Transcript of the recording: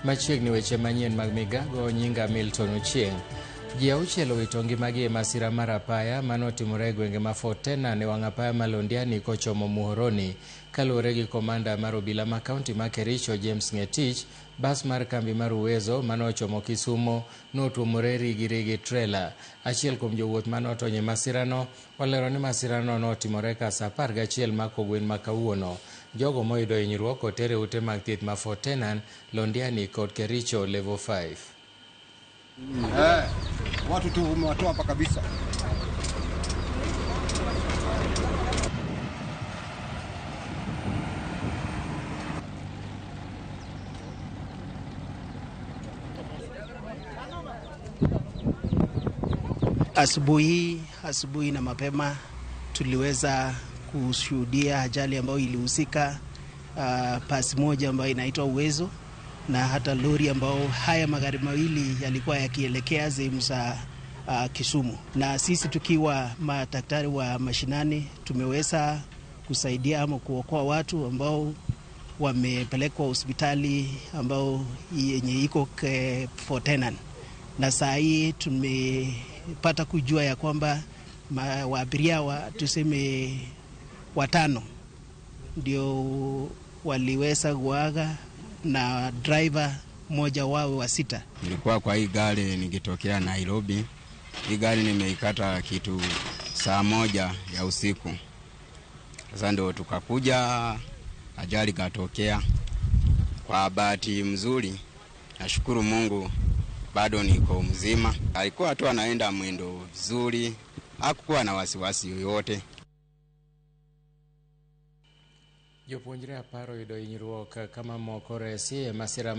Machiegni weche manyien mag migago nyinga Milton Ochieng. Ji auchiel owito ngimagi e masira mar apaya manotimore e gwenge ma Fort Tenan e wang' apaya ma Londiani kochomo Muhoroni. Kaluwore gi komanda mar obila ma kaunti ma Kericho James Ngetich, bas mar kambi mar Uwezo manochomo Kisumo notuomore rigi trela. Achiel kuom jowuoth manotony e masirano olero ni masirano notimore ka saa 11 ma kogwen ma kawuono. Jogo moyudo hinyruok otere ute mag thieth ma Fort Tenan, Londiani kod Kericho level 5. Watu tu umewatoa hapa kabisa. Asubuhi na mapema tuliweza kushuhudia ajali ambayo ilihusika pasi moja ambayo inaitwa Uwezo, na hata lori ambao haya magari mawili yalikuwa yakielekea sehemu za Kisumu. Na sisi tukiwa madaktari wa mashinani tumeweza kusaidia ama kuokoa watu ambao wamepelekwa hospitali ambao yenye iko Fort Tenan. Na saa hii tumepata kujua ya kwamba waabiria tuseme 5 ndio waliweza kuaga na driver mmoja wao wa 6. Nilikuwa kwa hii gari nikitokea Nairobi. Hii gari nimeikata kitu saa 1 ya usiku. Sasa ndio tukakuja, ajali katokea. Kwa bahati mzuri, nashukuru Mungu bado niko mzima. Alikuwa tu anaenda mwendo vizuri, hakukuwa na wasiwasi yoyote. Jopuonjre aparo yudo hinyruok kama moko resi e masira